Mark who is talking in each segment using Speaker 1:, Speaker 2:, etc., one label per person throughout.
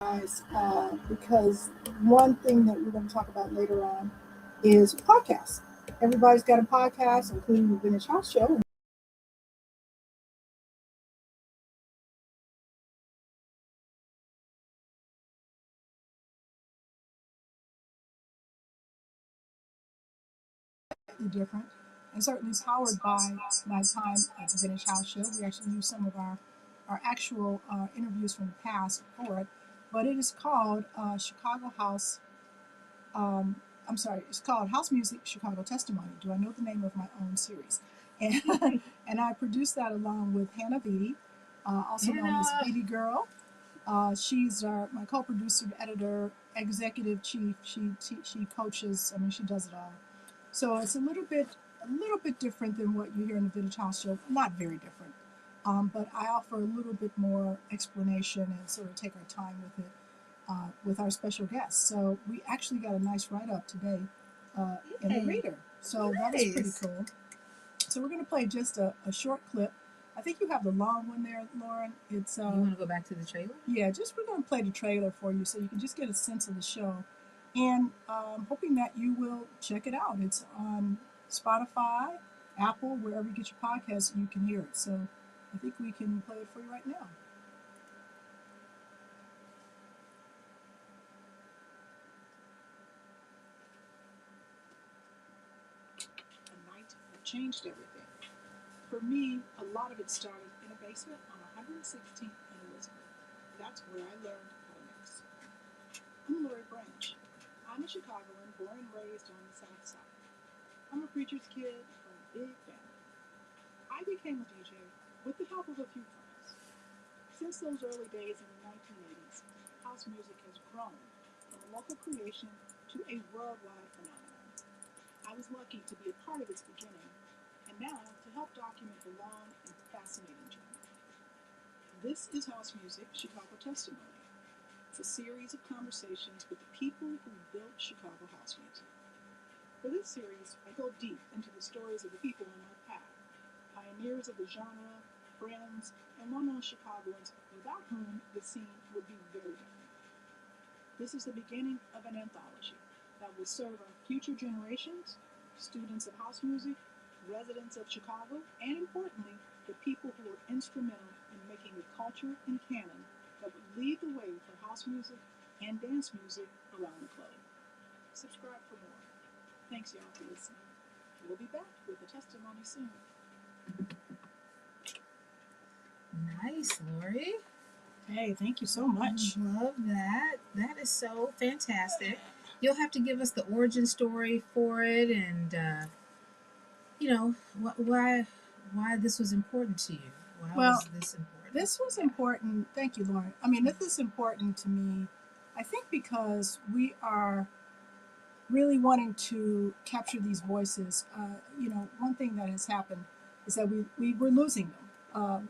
Speaker 1: guys, because one thing that we're going to talk about later on is podcasts. Everybody's got a podcast, including the Vintage House Show. Different, and certainly powered by my time at the Vintage House Show. We actually use some of our actual interviews from the past for it, but it is called Chicago House. Um, I'm sorry, it's called House Music Chicago Testimony. Do I know the name of my own series? And, and I produced that along with Hannah Beatty, also known as Beatty Girl. She's my co-producer, editor, executive chief. She coaches. I mean, she does it all. So it's a little bit different than what you hear in the Village House Show. Not very different, but I offer a little bit more explanation and sort of take our time with it with our special guests. So we actually got a nice write up today in the reader. So that was pretty cool. So we're going to play just a short clip. I think you have the long one there, Lauren. It's
Speaker 2: You want to go back to the trailer?
Speaker 1: Yeah, just we're going to play the trailer for you so you can just get a sense of the show. And hoping that you will check it out. It's on Spotify, Apple, wherever you get your podcasts, you can hear it. So I think we can play it for you right now. A night that changed everything. For me, a lot of it started in a basement on 116th and Elizabeth. That's where I learned how to mix. I'm Lori Branch. I'm a Chicagoan born and raised on the South Side. I'm a preacher's kid from a big family. I became a DJ with the help of a few friends. Since those early days in the 1980s, house music has grown from a local creation to a worldwide phenomenon. I was lucky to be a part of its beginning, and now to help document the long and fascinating journey. This is House Music Chicago Testimony. It's a series of conversations with the people who built Chicago house music. For this series, I go deep into the stories of the people in our path, pioneers of the genre, friends, and well-known Chicagoans without whom the scene would be very different. This is the beginning of an anthology that will serve our future generations, students of house music, residents of Chicago, and importantly, the people who were instrumental in making the culture and canon that would lead the way for house music and dance music around the globe. Subscribe for more. Thanks, y'all, for listening. We'll be back with a testimony soon.
Speaker 2: Nice, Lori.
Speaker 1: Hey, thank you so much.
Speaker 2: Love that. That is so fantastic. You'll have to give us the origin story for it, and why this was important to you. Why was this important?
Speaker 1: This was important. Thank you, Lauren. I mean, this is important to me. I think because we are really wanting to capture these voices. One thing that has happened is that we were losing them.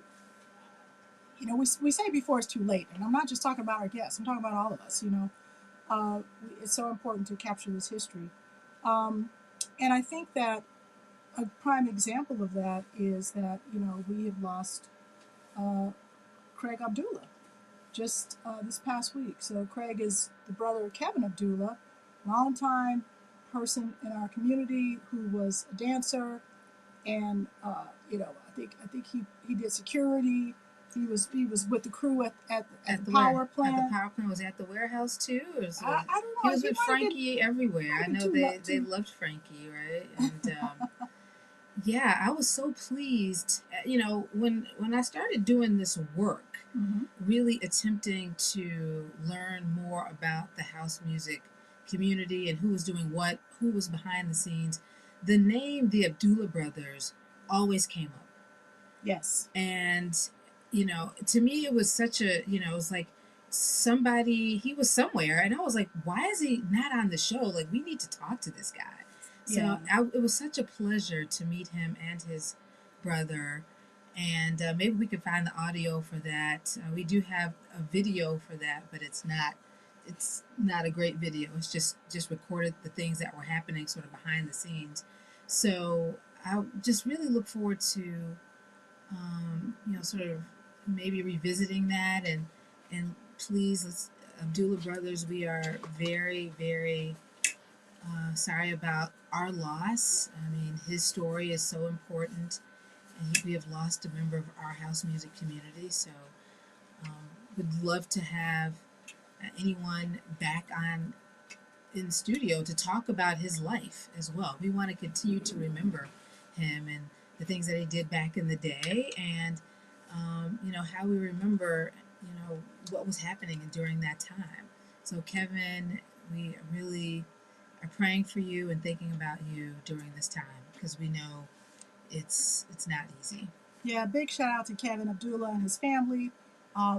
Speaker 1: We say before it's too late, and I'm not just talking about our guests. I'm talking about all of us. It's so important to capture this history, and I think that a prime example of that is that we have lost Craig Abdullah just this past week. So Craig is the brother of Kevin Abdullah, longtime person in our community who was a dancer, and I think he did security. He was with the crew at the power plant.
Speaker 2: At the power plant. Was he at the warehouse too? Or was
Speaker 1: I don't know.
Speaker 2: He was with Frankie everywhere. I know they loved Frankie, right? And yeah, I was so pleased. When I started doing this work, really attempting to learn more about the house music community and who was doing what, who was behind the scenes, the name the Abdullah brothers always came up.
Speaker 1: Yes.
Speaker 2: And to me it was such a, it was like he was somewhere, and I was like, why is he not on the show? Like, we need to talk to this guy. So yeah. It was such a pleasure to meet him and his brother, and maybe we could find the audio for that. We do have a video for that, but it's not a great video. It's just recorded the things that were happening sort of behind the scenes. So I just really look forward to sort of maybe revisiting that, and please let's Abdullah brothers, we are very, very sorry about our loss. I mean, his story is so important, and we have lost a member of our house music community. So, would love to have anyone back on in studio to talk about his life as well. We want to continue to remember him and the things that he did back in the day, and how we remember what was happening during that time. So Kevin, we really are praying for you and thinking about you during this time because we know it's not easy.
Speaker 1: Yeah, big shout out to Kevin Abdullah and his family.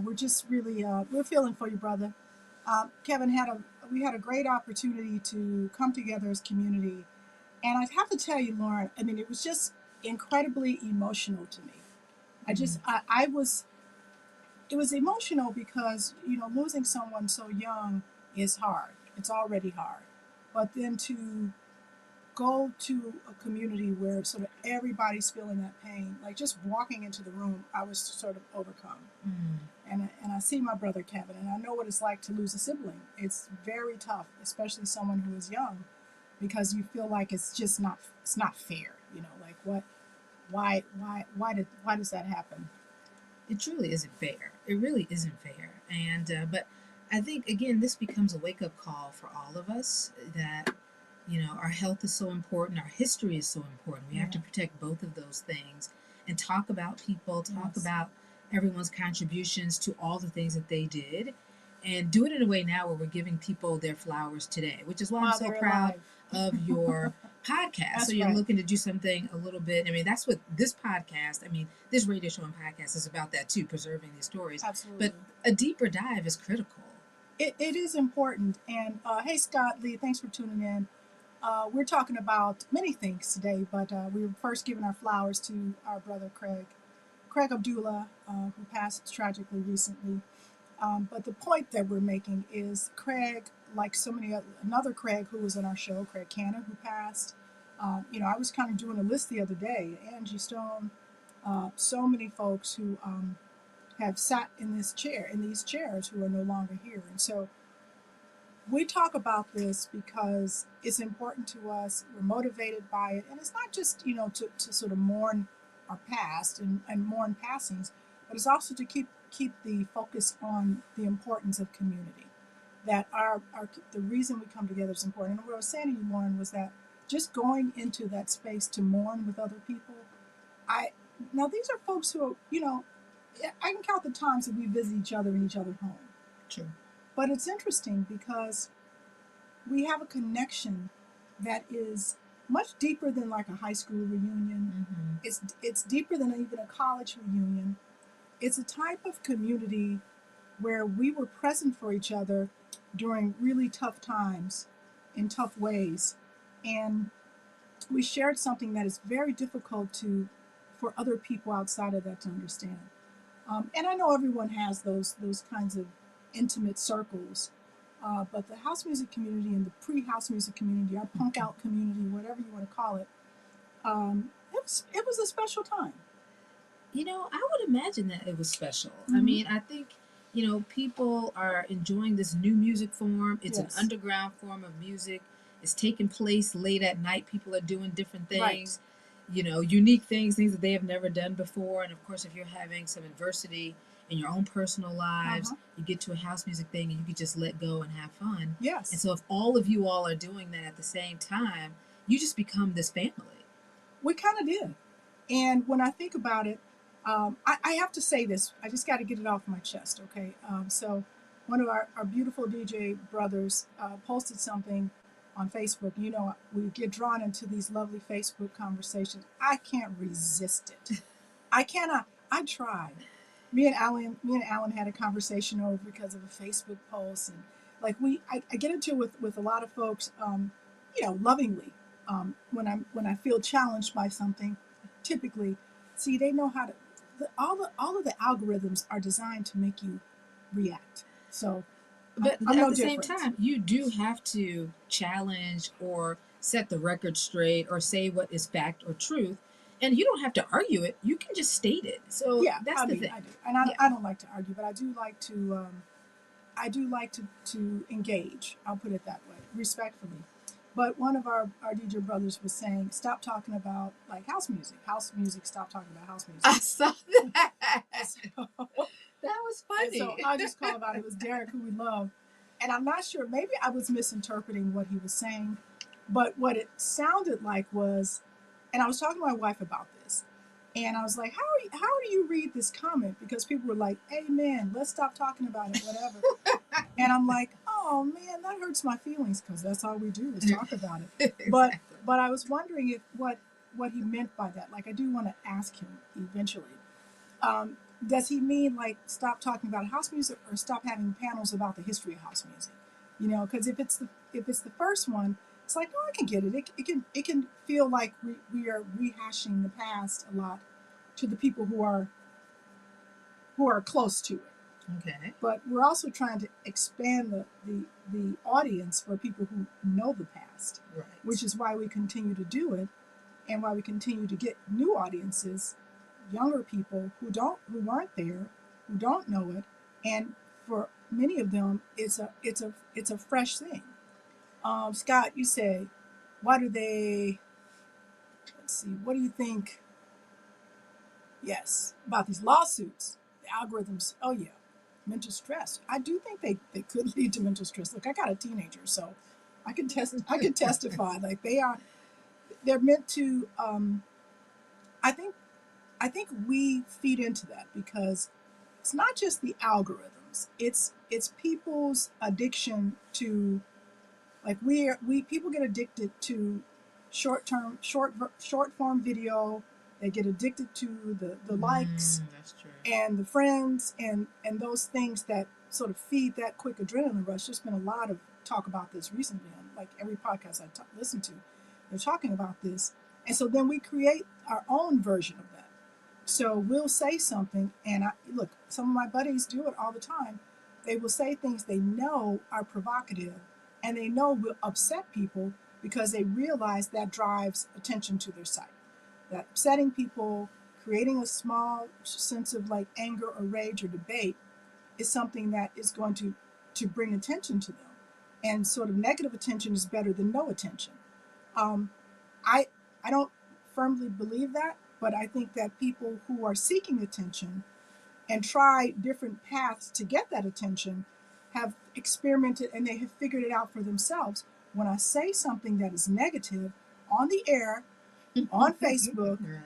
Speaker 1: We're just really we're feeling for you, brother. Kevin had a we had a great opportunity to come together as community, and I have to tell you, Lauren, I mean, it was just incredibly emotional to me.
Speaker 2: Mm.
Speaker 1: I was it was emotional because losing someone so young is hard. It's already hard, but then to go to a community where sort of everybody's feeling that pain, like just walking into the room, I was sort of overcome.
Speaker 2: Mm.
Speaker 1: And I see my brother Kevin, and I know what it's like to lose a sibling. It's very tough, especially someone who is young, because you feel like it's not fair. Like what, why does that happen?
Speaker 2: It truly isn't fair. It really isn't fair. And but I think again, this becomes a wake up call for all of us that our health is so important, our history is so important. We have
Speaker 1: Yeah.
Speaker 2: to protect both of those things and talk about people, talk
Speaker 1: Yes.
Speaker 2: about everyone's contributions to all the things that they did, and do it in a way now where we're giving people their flowers today, which is why I'm
Speaker 1: While
Speaker 2: so
Speaker 1: they're
Speaker 2: proud
Speaker 1: alive.
Speaker 2: of your podcast. So
Speaker 1: That's
Speaker 2: you're
Speaker 1: right.
Speaker 2: looking to do something a little bit. I mean, that's what this podcast, I mean, this radio show and podcast is about that too, preserving these stories. But
Speaker 1: Absolutely.
Speaker 2: a deeper dive is critical.
Speaker 1: It is important. And hey, Scott Lee, thanks for tuning in. We're talking about many things today, but we were first giving our flowers to our brother Craig Abdullah, who passed tragically recently. But the point that we're making is Craig, like so many another Craig who was in our show, Craig Cannon, who passed. I was kind of doing a list the other day. Angie Stone, so many folks who have sat in these chairs, who are no longer here, and so we talk about this because it's important to us. We're motivated by it. And it's not just, to sort of mourn our past and mourn passings, but it's also to keep the focus on the importance of community. That our the reason we come together is important. And what I was saying to you, Lauren, was that just going into that space to mourn with other people, I now these are folks who, I can count the times that we visit each other in each other's home.
Speaker 2: True.
Speaker 1: But it's interesting because we have a connection that is much deeper than like a high school reunion.
Speaker 2: Mm-hmm.
Speaker 1: It's deeper than even a college reunion. It's a type of community where we were present for each other during really tough times in tough ways, and we shared something that is very difficult to for other people outside of that to understand. And I know everyone has those kinds of intimate circles, but the house music community and the pre-house music community, our punk out community, whatever you want to call it, it was a special time.
Speaker 2: I would imagine that it was special. I
Speaker 1: Mm-hmm.
Speaker 2: mean, I think, people are enjoying this new music form. It's an
Speaker 1: Yes.
Speaker 2: underground form of music. It's taking place late at night. People are doing different
Speaker 1: Right.
Speaker 2: things, unique things, things that they have never done before. And of course, if you're having some adversity in your own personal
Speaker 1: Uh
Speaker 2: lives,
Speaker 1: huh.
Speaker 2: you get to a house music thing and you can just let go and have fun. And
Speaker 1: Yes.
Speaker 2: so, if all of you all are doing that at the same time, you just become this family.
Speaker 1: We kind of did. And when I think about it, I have to say this. I just got to get it off my chest, okay? So, one of our beautiful DJ brothers posted something on Facebook. We get drawn into these lovely Facebook conversations. I can't resist it. I cannot. I tried. Me and Alan had a conversation over because of a Facebook post, and like I get into it with a lot of folks, lovingly. When I feel challenged by something, typically, see they know how to. All of the algorithms are designed to make you react. So
Speaker 2: But
Speaker 1: I'm
Speaker 2: at
Speaker 1: no
Speaker 2: the same
Speaker 1: different.
Speaker 2: time, you do have to challenge or set the record straight or say what is fact or truth. And you don't have to argue it, you can just state it. So
Speaker 1: Yeah,
Speaker 2: that's
Speaker 1: I
Speaker 2: the
Speaker 1: do.
Speaker 2: thing.
Speaker 1: I do, and I,
Speaker 2: Yeah.
Speaker 1: I don't like to argue, but I do like to. I do like to engage. I'll put it that way, respectfully. But one of our DJ brothers was saying, stop talking about like house music. House music, stop talking about house music.
Speaker 2: I saw that.
Speaker 1: So,
Speaker 2: That was
Speaker 1: and so
Speaker 2: funny.
Speaker 1: I'll just call him out. It was Derek, who we love. And I'm not sure, maybe I was misinterpreting what he was saying, but what it sounded like was, and I was talking to my wife about this, and I was like, how do you read this comment? Because people were like, amen, let's stop talking about it, whatever. And I'm like, oh man, that hurts my feelings, because that's all we do is talk about it.
Speaker 2: Exactly.
Speaker 1: But I was wondering if what he meant by that. Like, I do want to ask him eventually. Um, does he mean like stop talking about house music, or stop having panels about the history of house music? You know, because if it's the first one, it's like, oh, I can get it. It can feel like we are rehashing the past a lot to the people who are close to it.
Speaker 2: Okay.
Speaker 1: But we're also trying to expand the audience for people who know the past,
Speaker 2: Right.
Speaker 1: which is why we continue to do it, and why we continue to get new audiences, younger people who weren't there, who don't know it, and for many of them, it's a fresh thing. Scott, you say, why do they? Let's see. What do you think? Yes, about these lawsuits, the algorithms. Oh yeah, mental stress. I do think they could lead to mental stress. Look, I got a teenager, so I can testify. Like they're meant to. I think I think we feed into that, because it's not just the algorithms. It's people's addiction to, like, we people get addicted to short form video. They get addicted to the likes
Speaker 2: That's true.
Speaker 1: and the friends and those things that sort of feed that quick adrenaline rush. There's been a lot of talk about this recently on like every podcast I listen to. They're talking about this, and so then we create our own version of that. So we'll say something, and look, some of my buddies do it all the time. They will say things they know are provocative, and they know will upset people, because they realize that drives attention to their site. That upsetting people, creating a small sense of like anger or rage or debate, is something that is going to bring attention to them. And sort of negative attention is better than no attention. Um, I I don't firmly believe that, but I think that people who are seeking attention and try different paths to get that attention have experimented, and they have figured it out for themselves. When I say something that is negative on the air, on Facebook,
Speaker 2: Right.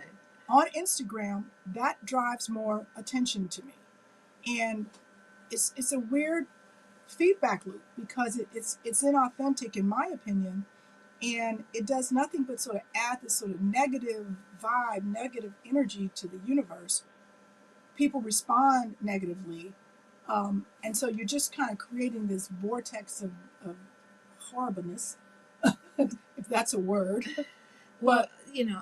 Speaker 1: on Instagram, that drives more attention to me. And it's a weird feedback loop, because it's inauthentic, in my opinion, and it does nothing but sort of add this sort of negative vibe, negative energy to the universe. People respond negatively, and so you're just kind of creating this vortex of horribleness, if that's a word.
Speaker 2: Well,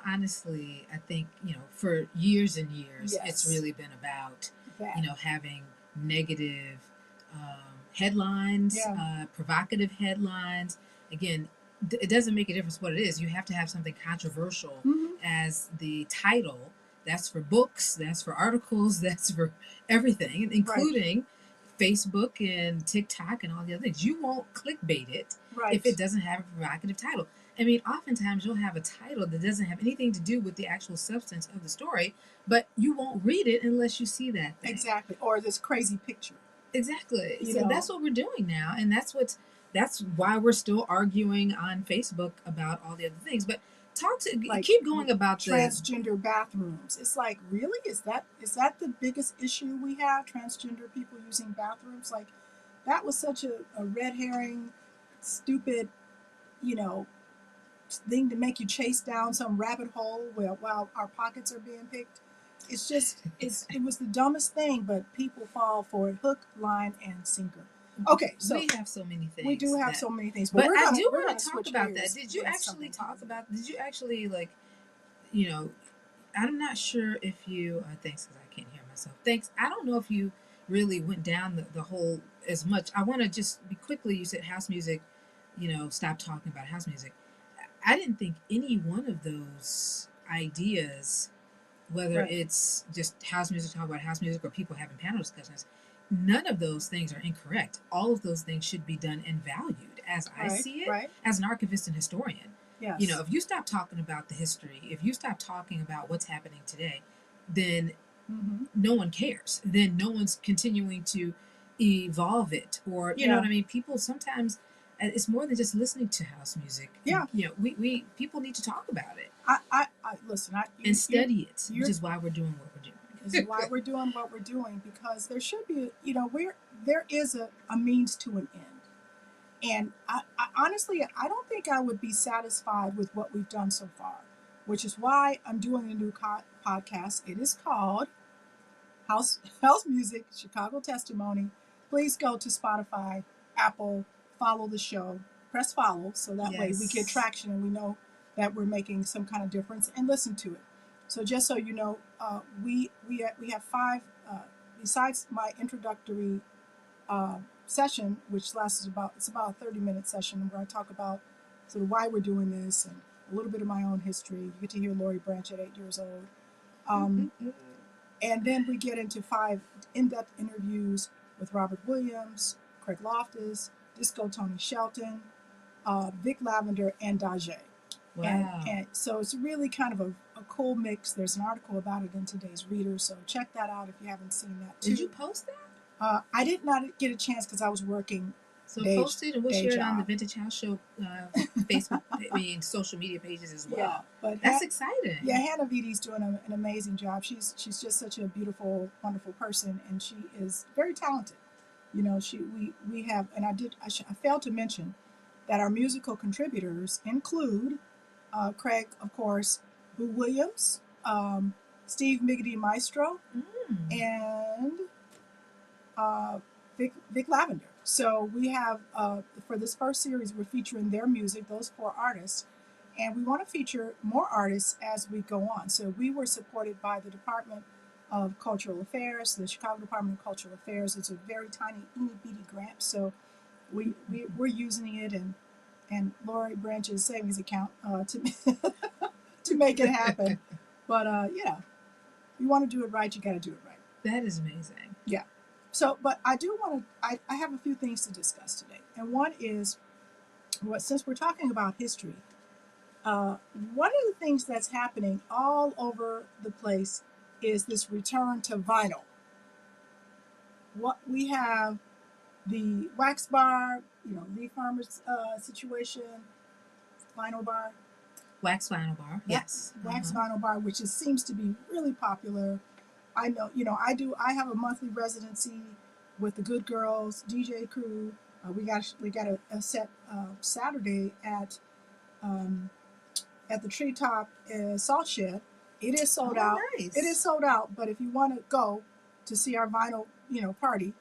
Speaker 2: honestly, I think, for years and years,
Speaker 1: Yes,
Speaker 2: it's really been about,
Speaker 1: that.
Speaker 2: having negative headlines,
Speaker 1: Yeah.
Speaker 2: provocative headlines. Again, it doesn't make a difference what it is. You have to have something controversial
Speaker 1: Mm-hmm.
Speaker 2: as the title. That's for books, that's for articles, that's for everything, including Facebook and TikTok and all the other things. You won't clickbait it if it doesn't have a provocative title. I mean, oftentimes you'll have a title that doesn't have anything to do with the actual substance of the story, but you won't read it unless you see that thing.
Speaker 1: Exactly. Or this crazy picture.
Speaker 2: Exactly. So that's what we're doing now, and that's why we're still arguing on Facebook about all the other things. But keep going about
Speaker 1: transgender bathrooms. It's like, really, is that the biggest issue we have? Transgender people using bathrooms? Like, that was such a red herring, stupid, thing to make you chase down some rabbit hole while our pockets are being picked. It's just it was the dumbest thing, but people fall for it hook, line, and sinker. Okay, so
Speaker 2: we have so many things.
Speaker 1: We do have so many things,
Speaker 2: but I do want to talk about that. Did you actually like, I'm not sure if you, thanks, because I can't hear myself. Thanks. I don't know if you really went down the whole as much. I want to just be quickly, you said house music, stop talking about house music. I didn't think any one of those ideas, whether it's just house music, talk about house music, or people having panel discussions, none of those things are incorrect. All of those things should be done and valued, as I
Speaker 1: Right,
Speaker 2: see it,
Speaker 1: right.
Speaker 2: as an archivist and historian. You know,
Speaker 1: Yes.
Speaker 2: if you stop talking about the history, if you stop talking about what's happening today, then
Speaker 1: Mm-hmm.
Speaker 2: no one cares. Then no one's continuing to evolve it, or you know
Speaker 1: Yeah.
Speaker 2: what I mean. People sometimes it's more than just listening to house music.
Speaker 1: Yeah.
Speaker 2: You know, we people need to talk about it
Speaker 1: I listen.
Speaker 2: and study it, which
Speaker 1: You're
Speaker 2: is why we're doing what we're doing.
Speaker 1: This is why we're doing what we're doing, because there should be, there is a means to an end. And I honestly, I don't think I would be satisfied with what we've done so far, which is why I'm doing a new podcast. It is called House Music Chicago Testimony. Please go to Spotify, Apple, follow the show, press follow, so that way we get
Speaker 2: Yes.
Speaker 1: traction and we know that we're making some kind of difference, and listen to it. So just so you know, we have five. Besides my introductory session, which lasts it's about a 30-minute session where I talk about sort of why we're doing this and a little bit of my own history. You get to hear Lori Branch at 8 years old. And then we get into 5 in-depth interviews with Robert Williams, Craig Loftus, Disco Tony Shelton, Vic Lavender, and Dajé.
Speaker 2: Wow.
Speaker 1: And so it's really kind of a cool mix. There's an article about it in today's Reader, so check that out if you haven't seen that too.
Speaker 2: Did you post that?
Speaker 1: I did not get a chance because I was working.
Speaker 2: So post it and we'll share it on the Vintage House Show Facebook, social media pages as well.
Speaker 1: Yeah, but
Speaker 2: that's exciting.
Speaker 1: Yeah, Hannah Vidi's doing an amazing job. She's just such a beautiful, wonderful person, and she is very talented. You know, we have, and I failed to mention that our musical contributors include Craig, of course, Boo Williams, Steve Miggity Maestro, and Vic Lavender. So we have, for this first series, we're featuring their music, those 4 artists, and we want to feature more artists as we go on. So we were supported by the Department of Cultural Affairs, the Chicago Department of Cultural Affairs. It's a very tiny, itty-bitty grant, so we're using it, and Lori Branch's savings account to to make it happen. But yeah, you want to do it right, you got to do it right.
Speaker 2: That is amazing.
Speaker 1: Yeah. So, but I do want to, I have a few things to discuss today. And one is, since we're talking about history, one of the things that's happening all over the place is this return to vinyl. What we have, the wax bar, Lee Farmer's situation, vinyl bar.
Speaker 2: Wax vinyl bar, yes.
Speaker 1: Wax vinyl bar, which seems to be really popular. I know, I have a monthly residency with the Good Girls DJ crew. We got a set Saturday at the Treetop Salt Shed. It is sold out.
Speaker 2: Nice.
Speaker 1: It is sold out. But if you want to go to see our vinyl, party,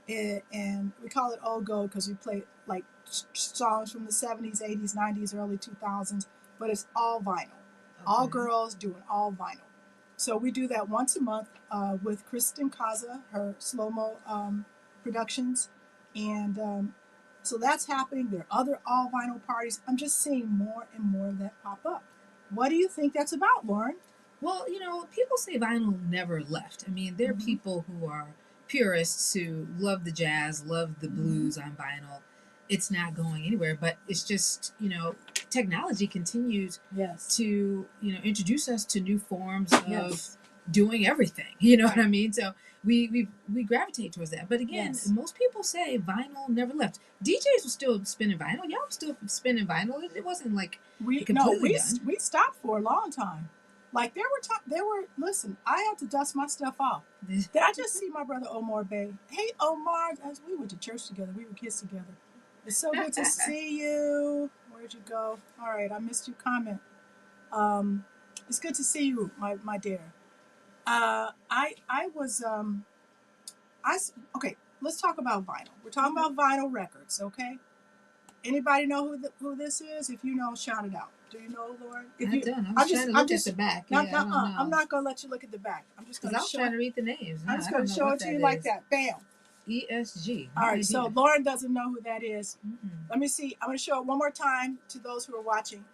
Speaker 1: and we call it Old Gold because we play like songs from the 70s, 80s, 90s, early 2000s. But it's all vinyl. Okay. All girls doing all vinyl. So we do that once a month with Kristen Kaza, her slow-mo productions. And so that's happening. There are other all vinyl parties. I'm just seeing more and more of that pop up. What do you think that's about, Lauren?
Speaker 2: Well, people say vinyl never left. I mean, there are people who are purists who love the jazz, love the blues on vinyl. It's not going anywhere, but it's just, technology continues to introduce us to new forms of doing everything. You know what I mean? So we gravitate towards that. But again, most people say vinyl never left. DJs were still spinning vinyl. Y'all were still spinning vinyl. It wasn't like completely done.
Speaker 1: We stopped for a long time. Like there were listen, I had to dust my stuff off. Did I just see my brother Omar Bay? Hey Omar, as we went to church together, we were kids together. It's so good to see you. Where'd you go? All right, I missed your comment. It's good to see you, my dear. Okay. Let's talk about vinyl. We're talking about vinyl records, okay? Anybody know who this is? If you know, shout it out. Do you know, Lauren?
Speaker 2: I don't. I'm trying to look at the back.
Speaker 1: I'm not gonna let you look at the back. I'm just gonna
Speaker 2: trying to read the names.
Speaker 1: I'm just gonna show it to you like that. Bam.
Speaker 2: ESG.
Speaker 1: All right, so Lauren doesn't know who that is. Let me see. I'm going to show it one more time to those who are watching.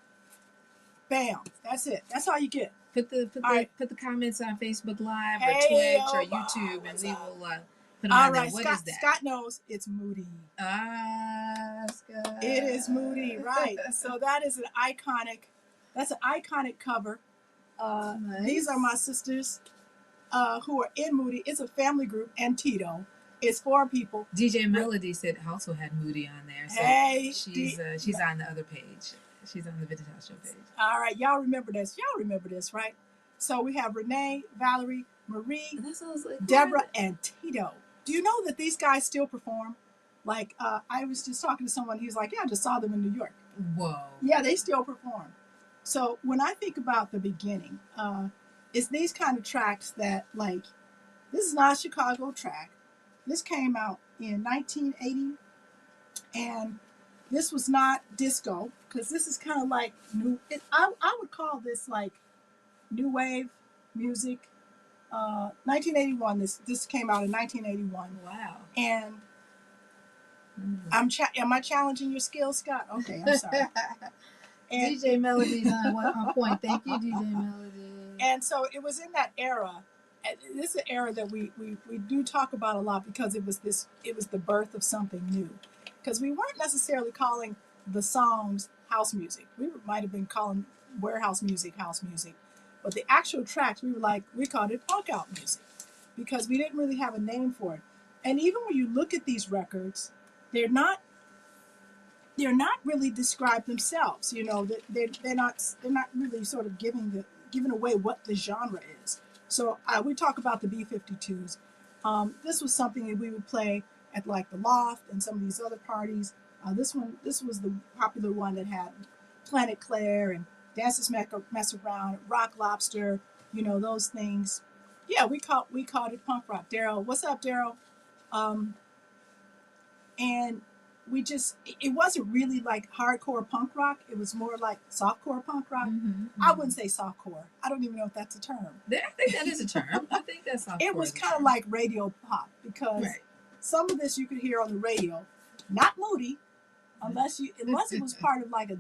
Speaker 1: Bam. That's it. That's all you get.
Speaker 2: Put the comments on Facebook Live or Twitch or YouTube, and we will Put them
Speaker 1: All
Speaker 2: on there.
Speaker 1: right,
Speaker 2: What
Speaker 1: Scott.
Speaker 2: is that?
Speaker 1: Scott knows it's Moody.
Speaker 2: Ah, Scott.
Speaker 1: It is Moody, right? So that is an iconic. That's an iconic cover.
Speaker 2: Nice.
Speaker 1: These are my sisters who are in Moody. It's a family group, and Tito. It's 4 people.
Speaker 2: DJ Melody said also had Moody on there. So
Speaker 1: hey,
Speaker 2: she's on the other page. She's on the Vintage House Show page.
Speaker 1: All right, y'all remember this. Y'all remember this, right? So we have Renee, Valerie, Marie, like, Deborah, and Tito. Do you know that these guys still perform? Like, I was just talking to someone. He was like, yeah, I just saw them in New York.
Speaker 2: Whoa.
Speaker 1: Yeah, they still perform. So when I think about the beginning, it's these kind of tracks that, like, this is not a Chicago track. This came out in 1980, and this was not disco, because this is kind of like new. I would call this like new wave music. 1981. This came out in 1981.
Speaker 2: Wow.
Speaker 1: And am I challenging your skills, Scott? Okay, I'm sorry.
Speaker 2: And DJ Melody's on point. Thank you, DJ Melody.
Speaker 1: And so it was in that era. This is an era that we do talk about a lot, because it was the birth of something new. Because we weren't necessarily calling the songs house music. We might have been calling warehouse music house music. But the actual tracks, we called it punk out music, because we didn't really have a name for it. And even when you look at these records, they're not really described themselves. You know, they're not really sort of giving away what the genre is. So we talk about the B-52s. This was something that we would play at like the Loft and some of these other parties. This was the popular one that had Planet Claire and Dances Mess Around, Rock Lobster, you know, those things. Yeah, we called it punk rock. Daryl, what's up, Daryl? And it wasn't really like hardcore punk rock. It was more like softcore punk rock. I wouldn't say softcore. I don't even know if that's a term.
Speaker 2: I think that is a term. I think that's softcore.
Speaker 1: It was kind of like radio pop, because some of this you could hear on the radio, not Moody, unless it was part of like a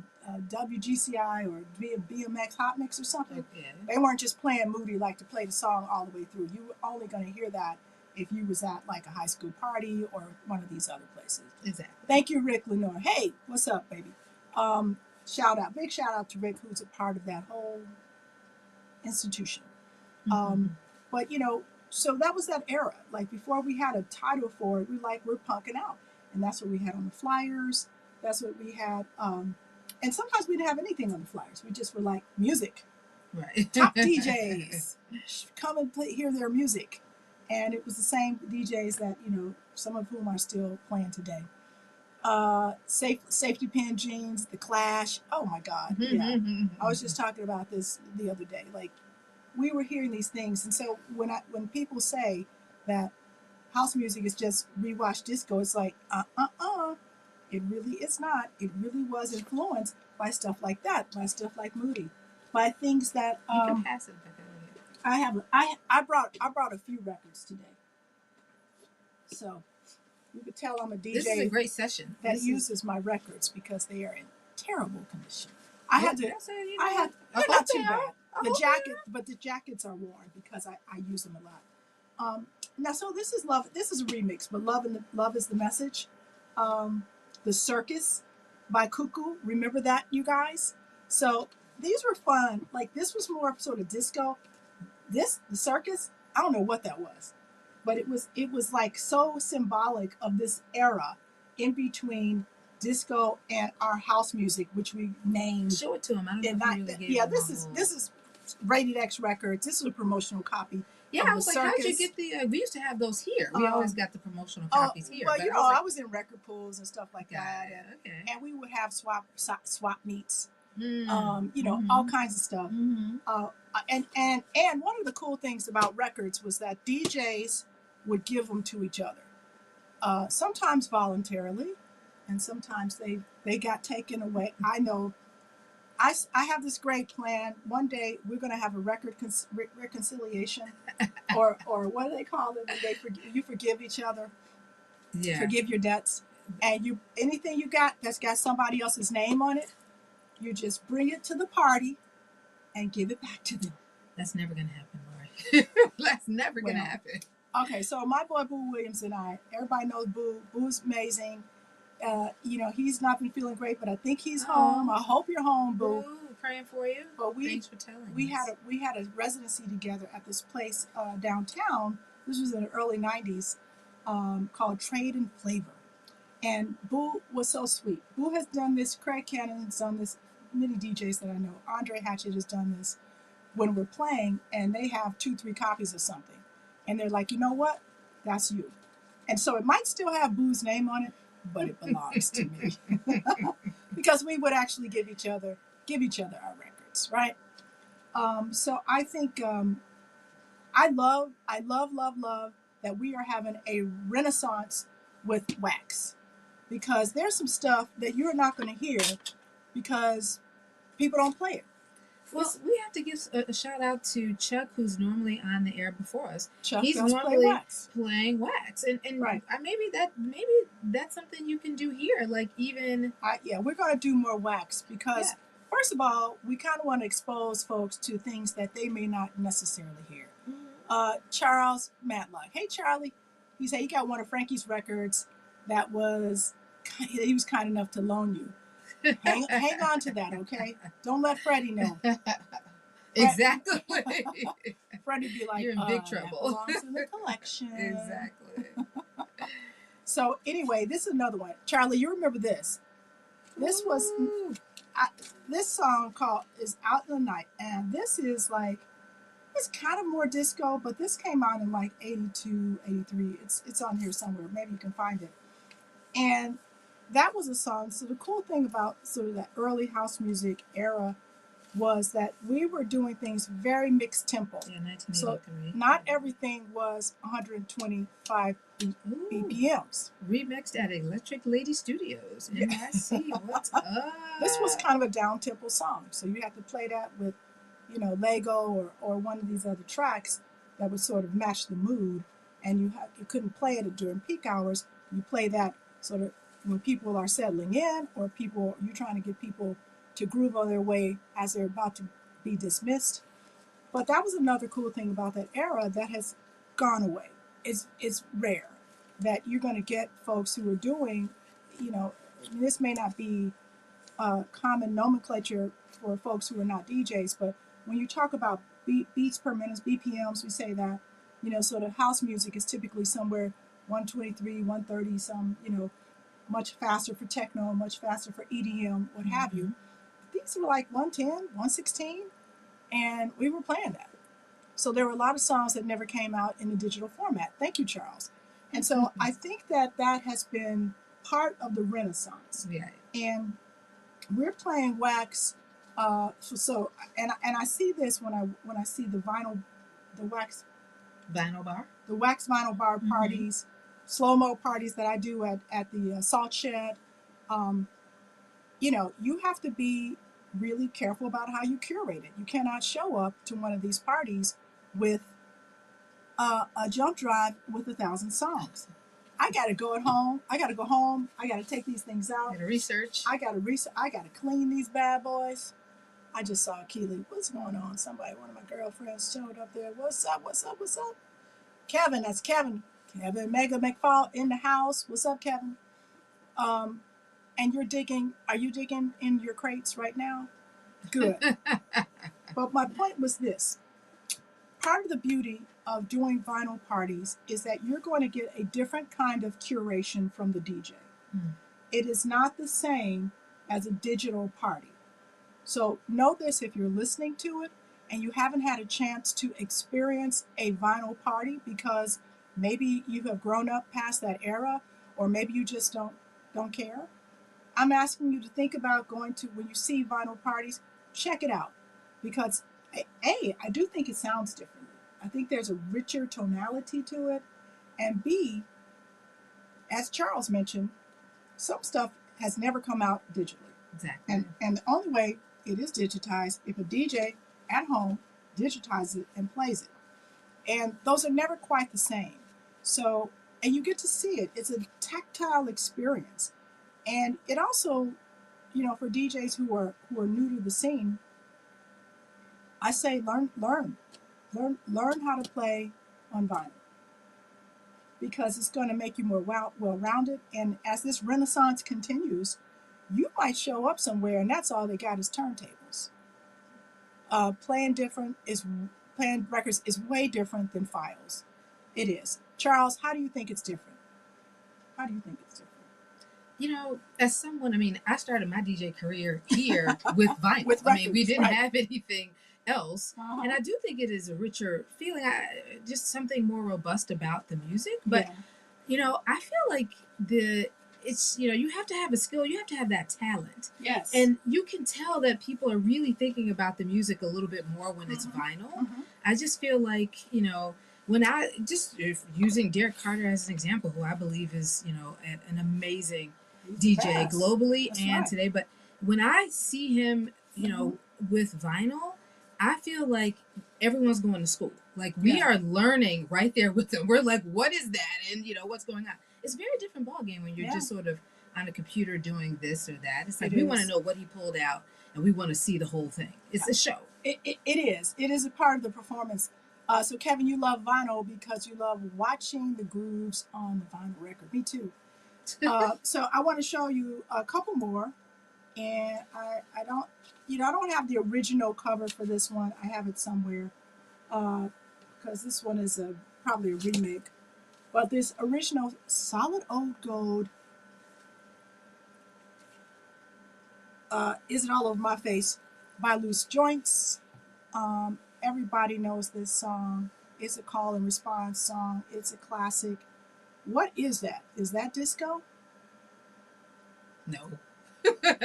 Speaker 1: WGCI or BMX Hot Mix or something. Okay. They weren't just playing Moody like to play the song all the way through. You were only going to hear that if you was at like a high school party or one of these other places. Exactly. Thank you, Rick Lenore. Hey, what's up, baby? Big shout out to Rick, who's a part of that whole institution. But you know, so that was that era. Like before we had a title for it, we're punking out, and that's what we had on the flyers. That's what we had. And sometimes we didn't have anything on the flyers. We just were like music. Right. Top DJs come and hear their music. And it was the same DJs that, you know, some of whom are still playing today. Safety Pin Jeans, The Clash. Oh my God. Yeah. I was just talking about this the other day. Like, we were hearing these things. And so when people say that house music is just rewatch disco, it's like, it really is not. It really was influenced by stuff like that, by stuff like Moody, by things that you can pass it back over here. I brought a few records today, so you could tell I'm a DJ.
Speaker 2: This is a great session.
Speaker 1: That uses my records because they are in terrible condition. They're not too bad. The jackets are worn because I use them a lot. Now, so this is Love. This is a remix, but Love is the Message. The Circus by Cuckoo. Remember that, you guys? So these were fun. Like, this was more sort of disco. The Circus, I don't know what that was, but it was like so symbolic of this era in between disco and our house music, which we named. Show it to him. I don't know if you really gave this is Rated X Records. This is a promotional copy.
Speaker 2: Yeah, I was like, how'd you get the? We used to have those here. We always got the promotional copies here.
Speaker 1: Well, you know, I was in record pools and stuff like that, and we would have swap meets. You know, all kinds of stuff. And one of the cool things about records was that DJs would give them to each other, sometimes voluntarily, and sometimes they got taken away. I know. I have this great plan. One day we're going to have a record reconciliation, or what do they call it when you forgive each other? Yeah. Forgive your debts, and anything you got that's got somebody else's name on it, you just bring it to the party and give it back to them.
Speaker 2: That's never going to happen, Lori. That's never going to happen.
Speaker 1: Okay, so my boy Boo Williams and I, everybody knows Boo. Boo's amazing. You know, he's not been feeling great, but I think he's home. I hope you're home, Boo.
Speaker 2: Boo, praying for you.
Speaker 1: But
Speaker 2: Thanks for telling
Speaker 1: we had a residency together at this place downtown. This was in the early '90s, called Trade and Flavor, and Boo was so sweet. Boo has done this. Craig Cannon has done this. Many DJs that I know. Andre Hatchett has done this when we're playing, and they have 2, 3 copies of something, and they're like, you know what, that's you. And so it might still have Boo's name on it, but it belongs to me. Because we would actually give each other our records, right? So I think I love that we are having a renaissance with wax, because there's some stuff that you're not going to hear because people don't play it.
Speaker 2: Well, we have to give a shout out to Chuck, who's normally on the air before us.
Speaker 1: Chuck
Speaker 2: He's
Speaker 1: does
Speaker 2: normally
Speaker 1: play wax.
Speaker 2: playing wax, and
Speaker 1: right.
Speaker 2: maybe that's something you can do here. Like even
Speaker 1: yeah, we're going to do more wax because first of all, we kind of want to expose folks to things that they may not necessarily hear. Charles Matlock, hey Charlie, he said he got one of Frankie's records that he was kind enough to loan you. Hang on to that, okay? Don't let Freddie know.
Speaker 2: Exactly.
Speaker 1: Freddie be like,
Speaker 2: you're in big trouble.
Speaker 1: That belongs in the collection.
Speaker 2: Exactly.
Speaker 1: So anyway, this is another one. Charlie, you remember this? This was this song called "Is Out in the Night," and this is like, it's kind of more disco, but this came out in like 82, 83. It's on here somewhere. Maybe you can find it. And that was a song. So the cool thing about sort of that early house music era was that we were doing things very mixed tempo.
Speaker 2: Yeah, 1983.
Speaker 1: So not everything was 125 BPMs.
Speaker 2: Remixed at Electric Lady Studios, NYC. What's up?
Speaker 1: This was kind of a down tempo song, so you had to play that with, you know, Lego or one of these other tracks that would sort of match the mood, and you couldn't play it during peak hours. You play that sort of when people are settling in, or you're trying to get people to groove on their way as they're about to be dismissed. But that was another cool thing about that era that has gone away. It's rare that you're going to get folks who are doing, you know, this may not be common nomenclature for folks who are not DJs, but when you talk about beats per minute, BPMs, we say that, you know, sort of house music is typically somewhere 123, 130, some, you know, much faster for techno, much faster for EDM, what have you. These were like 110, 116, and we were playing that. So there were a lot of songs that never came out in the digital format. Thank you, Charles. And so I think that has been part of the Renaissance.
Speaker 2: Yeah.
Speaker 1: And we're playing wax. So I see this when I see the wax
Speaker 2: vinyl bar,
Speaker 1: the wax vinyl bar parties, slow mo parties that I do at the Salt Shed. You know, you have to be really careful about how you curate it. You cannot show up to one of these parties with a jump drive with 1,000 songs. I got to go home. I got to take these things out.
Speaker 2: Got to research.
Speaker 1: I got to clean these bad boys. I just saw Keely. What's going on? One of my girlfriends showed up there. What's up? Kevin, that's Kevin. Kevin Mega McFall in the house. What's up, Kevin? And are you digging in your crates right now? Good. But my point was this. Part of the beauty of doing vinyl parties is that you're going to get a different kind of curation from the DJ. It is not the same as a digital party. So know this if you're listening to it and you haven't had a chance to experience a vinyl party because maybe you have grown up past that era, or maybe you just don't care. I'm asking you to think about going to, when you see vinyl parties, check it out. Because A, I do think it sounds differently. I think there's a richer tonality to it. And B, as Charles mentioned, some stuff has never come out digitally.
Speaker 2: Exactly.
Speaker 1: And the only way it is digitized if a DJ at home digitizes it and plays it. And those are never quite the same. So, and you get to see it. It's a tactile experience. And it also, you know, for DJs who are new to the scene, I say learn how to play on vinyl. because it's going to make you more well-rounded. And as this renaissance continues, you might show up somewhere and that's all they got is turntables. Playing records is way different than files. It is. Charles, how do you think it's different? How do you think it's different?
Speaker 2: You know, as someone, I mean, I started my DJ career here with vinyl.
Speaker 1: With records,
Speaker 2: we didn't
Speaker 1: right.
Speaker 2: have anything else.
Speaker 1: Uh-huh.
Speaker 2: And I do think it is a richer feeling, just something more robust about the music. But, you know, I feel like it's, you know, you have to have a skill, you have to have that talent.
Speaker 1: Yes.
Speaker 2: And you can tell that people are really thinking about the music a little bit more when it's vinyl. I just feel like, you know, when I just using Derek Carter as an example, who I believe is, you know, an amazing DJ globally and today. But when I see him, you know, with vinyl, I feel like everyone's going to school. Like we are learning right there with them. We're like, what is that? And you know, what's going on? It's a very different ballgame when you're just sort of on a computer doing this or that. It's like we want to know what he pulled out and we want to see the whole thing. It's a show.
Speaker 1: It is. It is a part of the performance. So Kevin, you love vinyl because you love watching the grooves on the vinyl record. Me too. So I want to show you a couple more, and I don't have the original cover for this one. I have it somewhere because this one is probably a remake. But this original Solid Old Gold, Is It All Over My Face by Loose Joints. Everybody knows this song. It's a call and response song. It's a classic. What is that? Is that disco?
Speaker 2: No.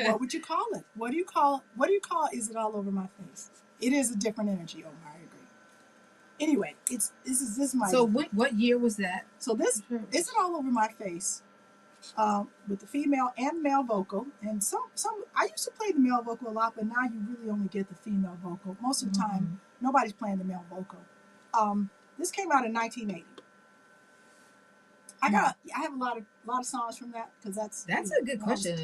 Speaker 1: What would you call it? What do you call Is It All Over My Face? It is a different energy, Omar, I agree. Anyway, this is my.
Speaker 2: So what year was that?
Speaker 1: So this Is It All Over My Face, with the female and male vocal, and some I used to play the male vocal a lot, but now you really only get the female vocal. Most of the time, nobody's playing the male vocal. This came out in 1980. I have a lot of songs from that because that's
Speaker 2: a good question.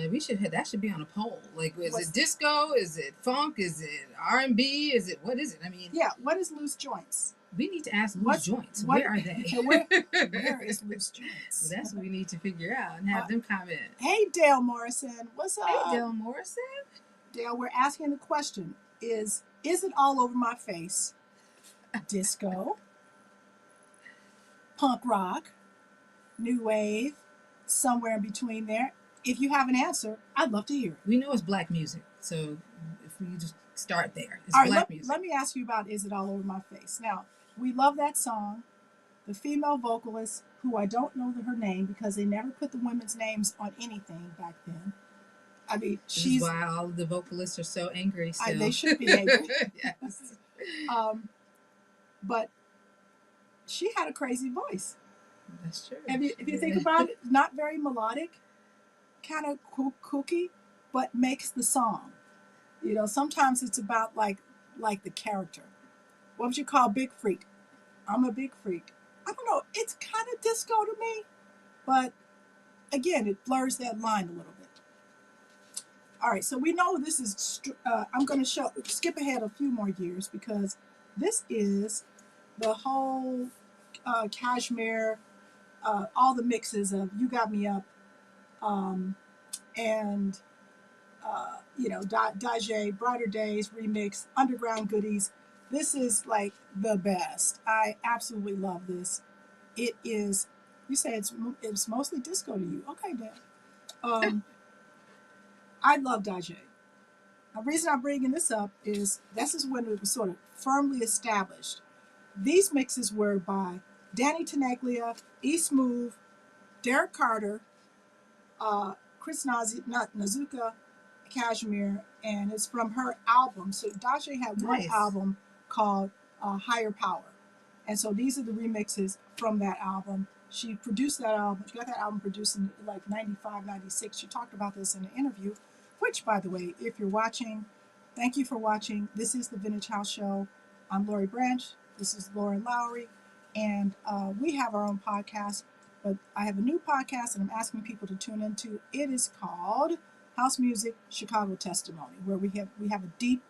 Speaker 2: That should be on a poll. Like, is it disco? Is it funk? Is it R&B? Is it what is it? I mean,
Speaker 1: what is Loose Joints?
Speaker 2: We need to ask Loose Joints. Where are they?
Speaker 1: Where is Loose Joints?
Speaker 2: That's what we need to figure out and have them comment.
Speaker 1: Hey, Dale Morrison, what's up?
Speaker 2: Hey, Dale Morrison.
Speaker 1: Dale, we're asking the question: Is It All Over My Face disco, punk rock, new wave, somewhere in between there? If you have an answer, I'd love to hear it.
Speaker 2: We know it's black music, so if we just start there, it's black music.
Speaker 1: Let me ask you about Is It All Over My Face. Now, we love that song. The female vocalist, who I don't know her name because they never put the women's names on anything back then. I mean,
Speaker 2: she's why all of the vocalists are so angry. Still.
Speaker 1: They should be angry.
Speaker 2: Yes.
Speaker 1: But she had a crazy voice.
Speaker 2: That's true.
Speaker 1: If you think about it, not very melodic, kind of kooky, but makes the song. You know, sometimes it's about like the character. What would you call Big Freak? I'm a big freak. I don't know. It's kind of disco to me, but again, it blurs that line a little bit. All right, so we know this is. I'm going to skip ahead a few more years because this is the whole Kashmir, all the mixes of "You Got Me Up," and Dajae, Brighter Days remix, Underground Goodies. This is like the best. I absolutely love this. It is. You say it's mostly disco to you. Okay, Dan. I love Dajae. The reason I'm bringing this up is this is when it was sort of firmly established. These mixes were by Danny Tenaglia, E Smooth, Derek Carter, Chris Nazuka, Kashmir, and it's from her album. So Dajae had one album called Higher Power. And so these are the remixes from that album. She produced that album. She got that album produced in like 95, 96. She talked about this in an interview, which, by the way, if you're watching, thank you for watching. This is the Vintage House Show. I'm Lori Branch. This is Lauren Lowry. And we have our own podcast, but I have a new podcast and I'm asking people to tune into. It is called House Music Chicago Testimony, where we have a deep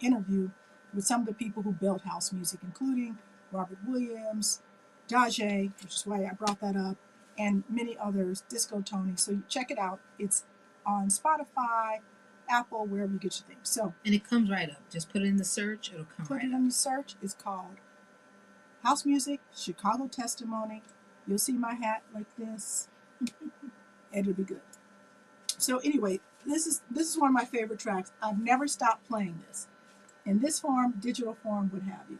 Speaker 1: interview with some of the people who built house music, including Robert Williams, Dage, which is why I brought that up, and many others, Disco Tony. So check it out. It's on Spotify, Apple, wherever you get your things. So
Speaker 2: and it comes right up. Just put it in the search; it'll come
Speaker 1: put
Speaker 2: right
Speaker 1: it
Speaker 2: up.
Speaker 1: in the search. It's called House Music Chicago Testimony. You'll see my hat like this. It'll be good. So anyway, this is one of my favorite tracks. I've never stopped playing this in this form, digital form, what have you.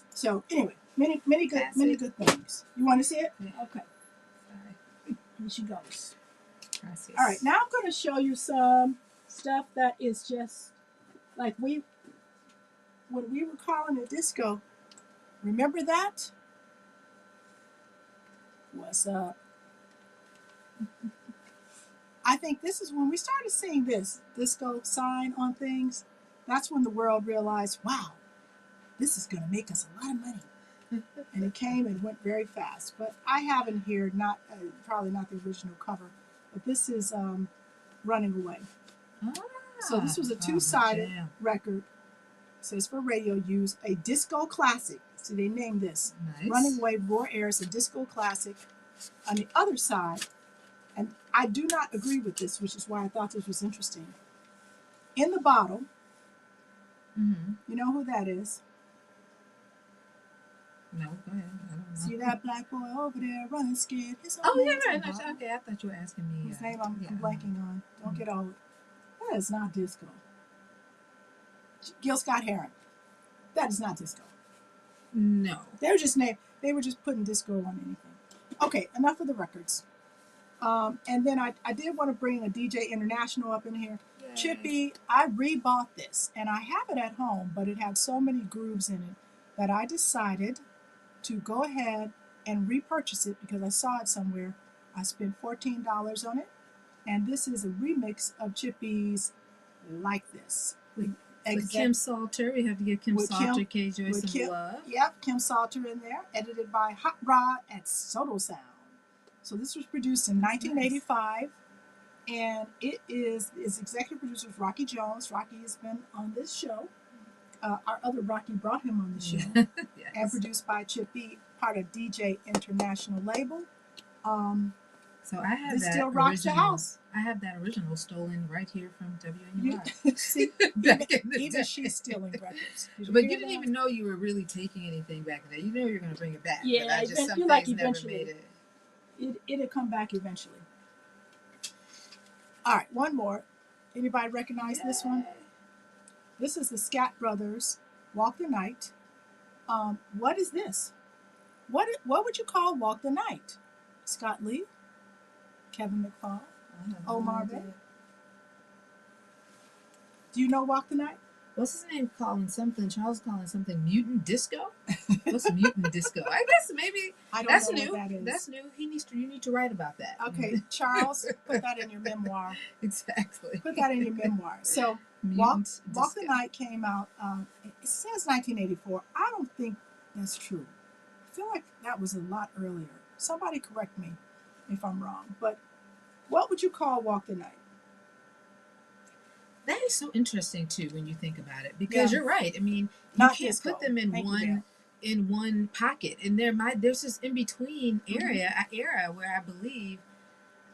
Speaker 1: So anyway, many good things. You want to see it?
Speaker 2: Yeah.
Speaker 1: Okay.
Speaker 2: Sorry.
Speaker 1: Here she goes.
Speaker 2: Gracias.
Speaker 1: All right, now I'm going to show you some stuff that is just like when we were calling it disco. Remember that? What's up? I think this is when we started seeing this disco sign on things. That's when the world realized, wow, this is going to make us a lot of money. And it came and went very fast. But I have in here, not probably not the original cover, but this is Running Away. So this was a two-sided record. It says for radio use, a disco classic. So they named this.
Speaker 2: Nice.
Speaker 1: Running Away, Roy Ayers, a disco classic. On the other side, and I do not agree with this, which is why I thought this was interesting. In the bottle, you know who that is?
Speaker 2: No, go ahead. I don't know.
Speaker 1: See that black boy over there running scared?
Speaker 2: Yeah, right. Okay, I thought you were asking me.
Speaker 1: Whose name I'm blanking on. Don't get old. That is not disco. Gil Scott-Heron. That is not disco.
Speaker 2: No.
Speaker 1: They were just putting disco on anything. Okay, enough of the records. And then I did want to bring a DJ International up in here. Yay. Chippy, I rebought this, and I have it at home, but it had so many grooves in it that I decided to go ahead and repurchase it because I saw it somewhere. I spent $14 on it, and this is a remix of Chippy's Like This.
Speaker 2: With Kim Salter. We have to give Kim Salter, K-Joy some love.
Speaker 1: Yep, Kim Salter in there. Edited by Hot Rod at Soto Sound. So this was produced in 1985, and it is executive producer Rocky Jones. Rocky has been on this show. Our other Rocky brought him on the show. Yes. And produced by Chippy, part of DJ International label.
Speaker 2: So I have
Speaker 1: this still rocks the house.
Speaker 2: I have that original stolen right here from WNUR.
Speaker 1: See, even she's stealing records.
Speaker 2: But you didn't even know you were really taking anything back there. You know you're going to bring it back.
Speaker 1: Yeah,
Speaker 2: but I just some
Speaker 1: like
Speaker 2: things
Speaker 1: eventually,
Speaker 2: never made it.
Speaker 1: It'll come back eventually. All right, one more. Anybody recognize this one? This is the Scat Brothers, Walk the Night. What is this? What would you call Walk the Night? Scott Lee? Kevin McFall? Omar Bay? Do you know Walk the Night?
Speaker 2: What's his name calling something? Charles calling something mutant disco? What's mutant disco? I guess maybe that's new. What that is. That's new. You need to write about that.
Speaker 1: Okay, Charles, put that in your memoir.
Speaker 2: Exactly.
Speaker 1: Put that in your memoir. So Walk the Night came out. It says 1984. I don't think that's true. I feel like that was a lot earlier. Somebody correct me if I'm wrong. But what would you call Walk the Night?
Speaker 2: That is so interesting too when you think about it, because you're right. I mean, you can't put them in one pocket, and there's this in between era where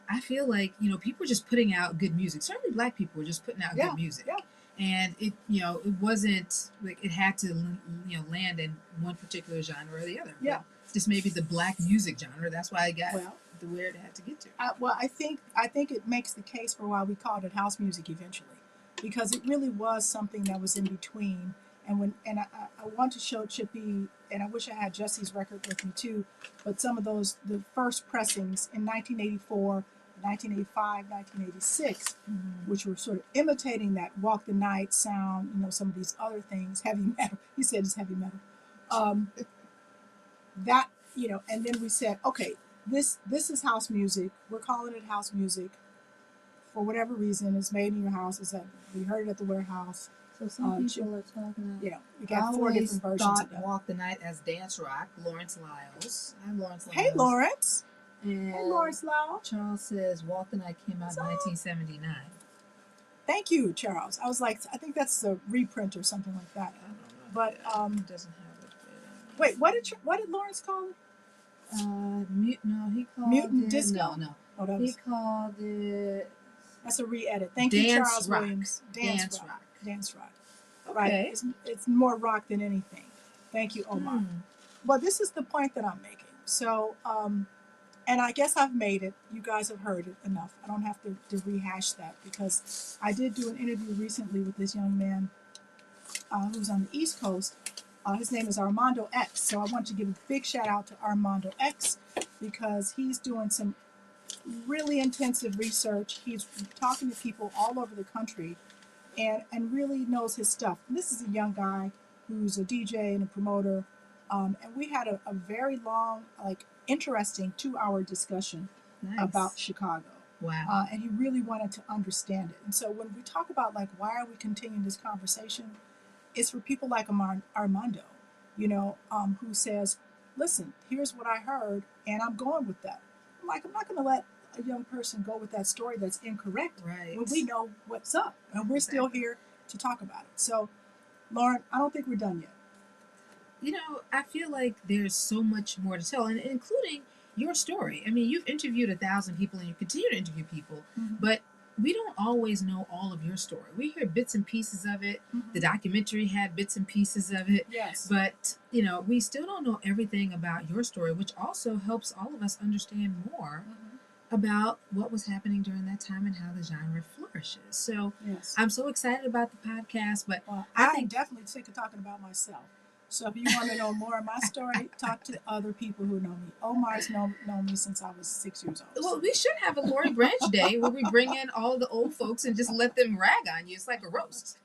Speaker 2: I feel like people were just putting out good music. Certainly, Black people were just putting out good music, and it it wasn't like it had to land in one particular genre or the other.
Speaker 1: Yeah,
Speaker 2: but just maybe the Black music genre. That's why I got to where it had to get to.
Speaker 1: Well, I think it makes the case for why we called it house music eventually. Because it really was something that was in between, and I want to show Chippy, and I wish I had Jesse's record with me too, but some of the first pressings in 1984, 1985, 1986, which were sort of imitating that Walk the Night sound, some of these other things, heavy metal. He said it's heavy metal. And then we said, okay, this is house music. We're calling it house music. For whatever reason, it's made in your house. We heard it at the warehouse.
Speaker 2: So some people are talking about.
Speaker 1: We got 4 different versions of that.
Speaker 2: Walk the Night as dance rock. Lawrence Lyles. I'm Lawrence Lyles.
Speaker 1: Hey, Lawrence.
Speaker 2: And
Speaker 1: hey, Lawrence Lyles.
Speaker 2: Charles says Walk the Night came out in 1979.
Speaker 1: Thank you, Charles. I was like, I think that's a reprint or something like that.
Speaker 2: I don't know.
Speaker 1: But
Speaker 2: it doesn't have it.
Speaker 1: Wait, what did Lawrence call it?
Speaker 2: No, he called
Speaker 1: Mutant
Speaker 2: it
Speaker 1: Disco.
Speaker 2: no.
Speaker 1: Oh,
Speaker 2: He called it
Speaker 1: that's a re-edit. Thank you,
Speaker 2: Dance
Speaker 1: Charles
Speaker 2: Rock.
Speaker 1: Williams.
Speaker 2: Dance Rock.
Speaker 1: Dance Rock.
Speaker 2: Okay.
Speaker 1: Right. It's more rock than anything. Thank you, Omar. Well, this is the point that I'm making. So, and I guess I've made it. You guys have heard it enough. I don't have to rehash that because I did do an interview recently with this young man who's on the East Coast. His name is Armando X. So I want to give a big shout out to Armando X because he's doing some really intensive research. He's talking to people all over the country and really knows his stuff. And this is a young guy who's a DJ and a promoter. And we had a very long, interesting 2-hour discussion about Chicago.
Speaker 2: Wow.
Speaker 1: And he really wanted to understand it. And so when we talk about why are we continuing this conversation, it's for people like Armando, who says, listen, here's what I heard, and I'm going with that. I'm not going to let a young person go with that story that's incorrect when we know what's up, and we're still here to talk about it. So, Lauren, I don't think we're done yet.
Speaker 2: I feel like there's so much more to tell, and including your story. I mean, you've interviewed 1,000 people, and you continue to interview people, but we don't always know all of your story. We hear bits and pieces of it. The documentary had bits and pieces of it.
Speaker 1: Yes.
Speaker 2: But, we still don't know everything about your story, which also helps all of us understand more about what was happening during that time and how the genre flourishes. So
Speaker 1: yes.
Speaker 2: I'm so excited about the podcast, but
Speaker 1: I'm definitely sick of talking about myself. So if you want to know more of my story, talk to other people who know me. Omar's known me since I was 6 years old.
Speaker 2: Well, we should have a Lori Branch Day where we bring in all the old folks and just let them rag on you. It's like a roast.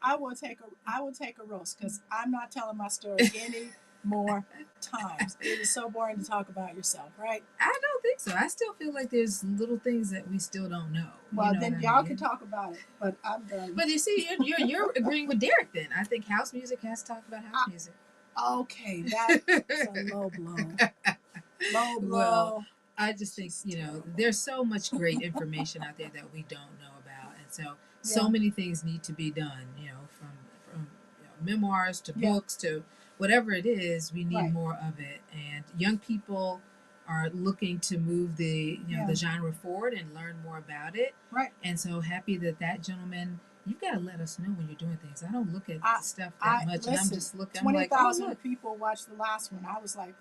Speaker 1: I will take a roast because I'm not telling my story any more times. It is so boring to talk about yourself, right?
Speaker 2: I don't think so. I still feel like there's little things that we still don't know.
Speaker 1: Well, then y'all can talk about it, but I'm done.
Speaker 2: But you see, you're agreeing with Derek then. I think house music has to talk about house music.
Speaker 1: Okay, that's a low blow. Low blow.
Speaker 2: Well, I just think, there's so much great information out there that we don't know about. And so many things need to be done, from memoirs to books to whatever it is, we need more of it. And young people are looking to move the the genre forward and learn more about it.
Speaker 1: Right.
Speaker 2: And so happy that gentleman, you got to let us know when you're doing things. I don't look at the stuff that much.
Speaker 1: Listen,
Speaker 2: and I'm just looking.
Speaker 1: 20,000 people watched the last one. I was like,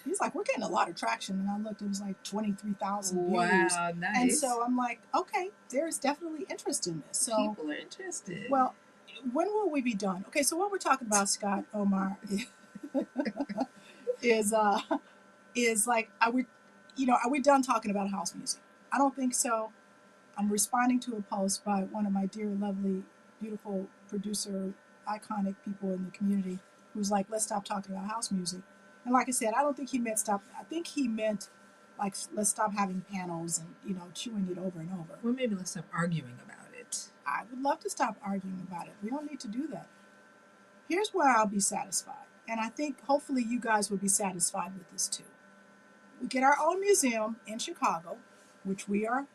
Speaker 1: he's like, we're getting a lot of traction. And I looked, it was like 23,000 views.
Speaker 2: Wow, nice.
Speaker 1: And so I'm like, okay, there's definitely interest in this. So
Speaker 2: people are interested.
Speaker 1: Well, when will we be done? Okay, so what we're talking about, Scott, Omar, is like, are we done talking about house music? I don't think so. I'm responding to a post by one of my dear, lovely, beautiful producer, iconic people in the community who's like, let's stop talking about house music. And like I said, I don't think he meant stop. I think he meant let's stop having panels and chewing it over and over.
Speaker 2: Well, maybe let's stop arguing about it.
Speaker 1: I would love to stop arguing about it. We don't need to do that. Here's where I'll be satisfied, and I think hopefully you guys will be satisfied with this too. We get our own museum in Chicago, which we are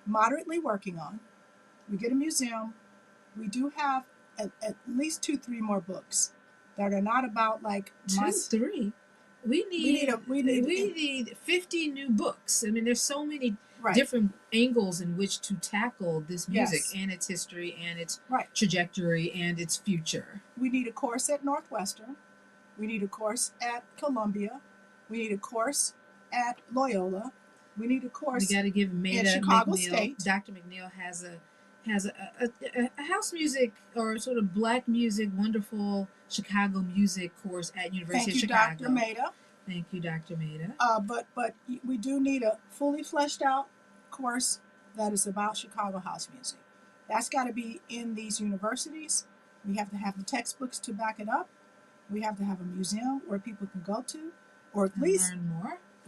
Speaker 1: moderately working on. We get a museum. We do have at least 2-3 more books that are not about
Speaker 2: three. We need 50 new books. I mean, there's so many different angles in which to tackle this music and its history and its trajectory and its future.
Speaker 1: We need a course at Northwestern. We need a course at Columbia. We need a course at Loyola. We need a course.
Speaker 2: We got to give
Speaker 1: at Chicago State.
Speaker 2: Dr. McNeil has a house music or sort of black music, wonderful Chicago music course at University of Chicago.
Speaker 1: Thank you, Dr. Maida.
Speaker 2: Thank you, Dr. Maida.
Speaker 1: But we do need a fully fleshed out course that is about Chicago house music. That's got to be in these universities. We have to have the textbooks to back it up. We have to have a museum where people can go to, or at least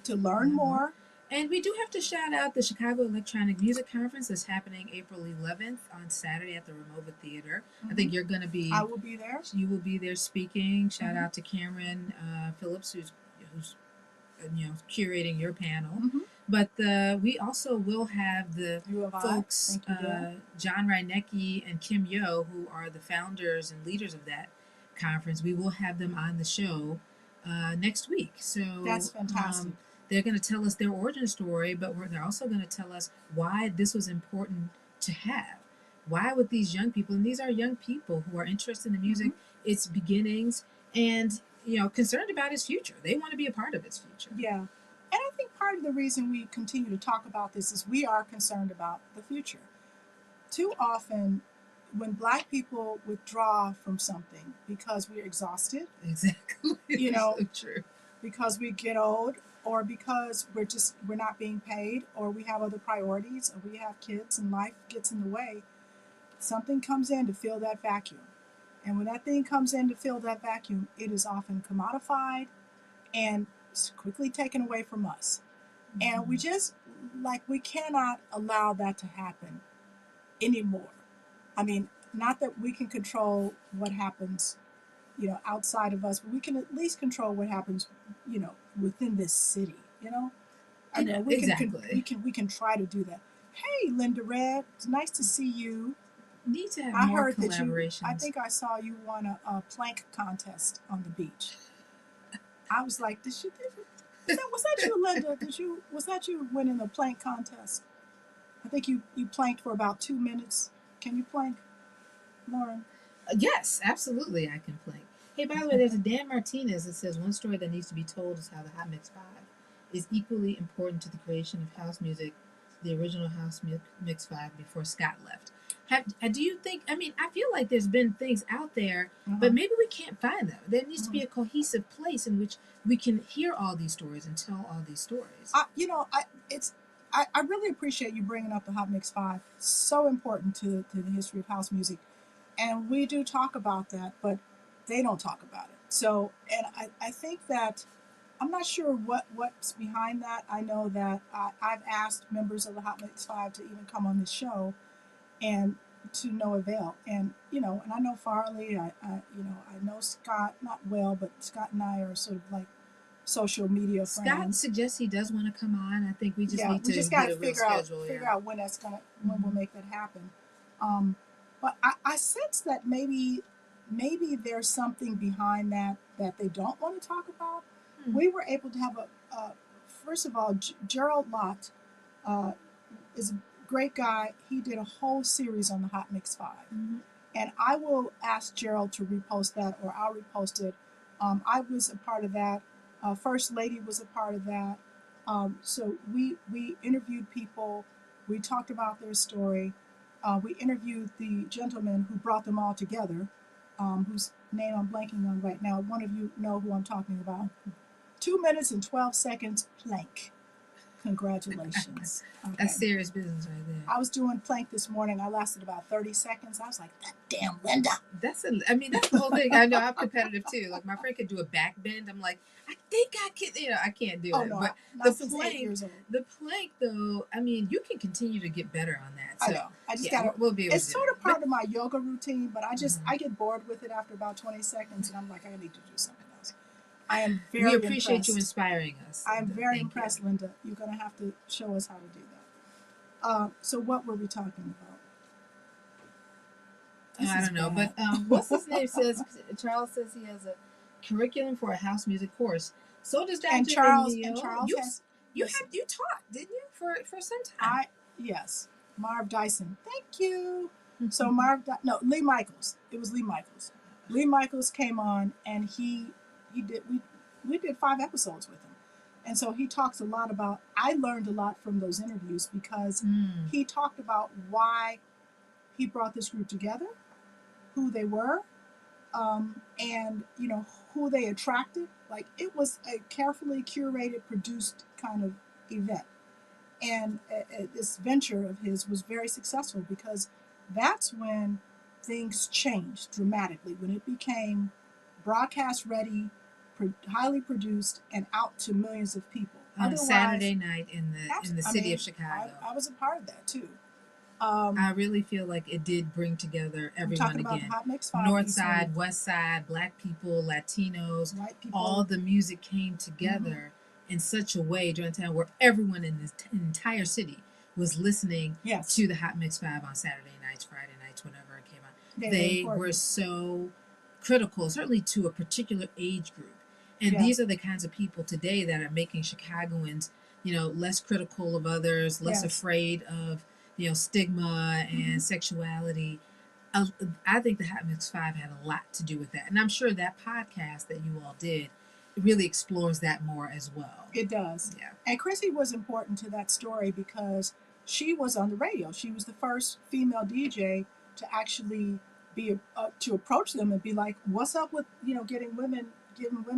Speaker 1: learn more.
Speaker 2: And we do have to shout out the Chicago Electronic Music Conference that's happening April 11th on Saturday at the Ramova Theater. I think you're going to be.
Speaker 1: I will be there.
Speaker 2: You will be there speaking. Shout out to Cameron Phillips, who's curating your panel. But we also will have the folks, John Reinecke and Kim Yo, who are the founders and leaders of that conference. We will have them on the show next week. So
Speaker 1: That's fantastic.
Speaker 2: they're going to tell us their origin story, but they're also going to tell us why this was important to have. Why would these young people, and these are young people who are interested in the music,
Speaker 1: Mm-hmm.
Speaker 2: its beginnings, and concerned about its future. They want to be a part of its future.
Speaker 1: Yeah. And I think part of the reason we continue to talk about this is we are concerned about the future. Too often, when Black people withdraw from something because we're exhausted,
Speaker 2: Exactly. So true.
Speaker 1: because we get old, or because we're not being paid, or we have other priorities, or we have kids and life gets in the way, something comes in to fill that vacuum. And when that thing comes in to fill that vacuum, it is often commodified and quickly taken away from us. Mm-hmm. And we just, we cannot allow that to happen anymore. I mean, not that we can control what happens, outside of us, but we can at least control what happens, within this city. I know we can try to do that. Hey, Linda Red, it's nice to see you.
Speaker 2: Need to have more collaborations.
Speaker 1: I think I saw you won a plank contest on the beach. I was like, was that you, Linda? Was that you winning a plank contest? I think you planked for about 2 minutes. Can you plank, Lauren?
Speaker 2: Yes, absolutely, I can plank. Hey, by the way, there's a Dan Martinez that says one story that needs to be told is how the Hot Mix 5 is equally important to the creation of house music, the original House Mix 5 before Scott left. Do you think, I feel like there's been things out there, but maybe we can't find them. There needs to be a cohesive place in which we can hear all these stories and tell all these stories.
Speaker 1: I really appreciate you bringing up the Hot Mix 5. It's so important to the history of house music. And we do talk about that, but they don't talk about it. So, and I think that, I'm not sure what's behind that. I know that I've asked members of the Hot Mix 5 to even come on this show, and to no avail. And and I know Farley. I know Scott, not well, but Scott and I are sort of like social media friends.
Speaker 2: Scott suggests he does want to come on. I think we just need to
Speaker 1: got to figure out when that's gonna when we'll make that happen. But I sense that maybe there's something behind that they don't want to talk about. We were able to have first of all, Gerald Lott is a great guy. He did a whole series on the Hot Mix 5. And I will ask Gerald to repost that, or I'll repost it. I was a part of that. First Lady was a part of that. So we interviewed people. We talked about their story. We interviewed the gentleman who brought them all together, whose name I'm blanking on right now. One of you know who I'm talking about. 2 minutes and 12 seconds plank. Congratulations.
Speaker 2: Okay. That's serious business right there.
Speaker 1: I was doing plank this morning. I lasted about 30 seconds. I was like, that damn Linda.
Speaker 2: That's the whole thing. I know I'm competitive too. Like my friend could do a back bend. I'm like, I think I can, I can't do it.
Speaker 1: No,
Speaker 2: but
Speaker 1: not since 8 years old.
Speaker 2: The plank though, you can continue to get better on that. So,
Speaker 1: I know. I just gotta,
Speaker 2: we'll be able
Speaker 1: it's sort of part of my yoga routine, but I get bored with it after about 20 seconds and I'm like, I need to do something else. I am very
Speaker 2: We appreciate
Speaker 1: impressed.
Speaker 2: You inspiring us.
Speaker 1: I am very impressed, Linda. You're going to have to show us how to do that. So what were we talking about?
Speaker 2: I don't know, but what's his name says, Charles says he has a curriculum for a house music course. So does Dr.
Speaker 1: Charles
Speaker 2: you taught, didn't you, for some time?
Speaker 1: Yes. Marv Dyson. Thank you. So Lee Michaels. It was Lee Michaels. Lee Michaels came on and we did 5 episodes with him. And so he talks a lot about, I learned a lot from those interviews because he talked about why he brought this group together, who they were, and who they attracted. Like, it was a carefully curated, produced kind of event. And this venture of his was very successful because that's when things changed dramatically, when it became broadcast ready, highly produced, and out to millions of people.
Speaker 2: On a Saturday night in the city of Chicago.
Speaker 1: I was a part of that too.
Speaker 2: I really feel like it did bring together everyone again.
Speaker 1: About the Hot Mix 5,
Speaker 2: North Side, West Side, Black people, Latinos,
Speaker 1: white people.
Speaker 2: All the music came together in such a way during a time where everyone in this entire city was listening to the Hot Mix 5 on Saturday nights, Friday nights, whenever it came out. They were so critical, certainly to a particular age group. And these are the kinds of people today that are making Chicagoans, less critical of others, less afraid of, stigma and sexuality. I think the Hot Mix 5 had a lot to do with that. And I'm sure that podcast that you all did really explores that more as well.
Speaker 1: It does.
Speaker 2: Yeah.
Speaker 1: And Chrissy was important to that story because she was on the radio. She was the first female DJ to actually be to approach them and be like, "What's up with giving women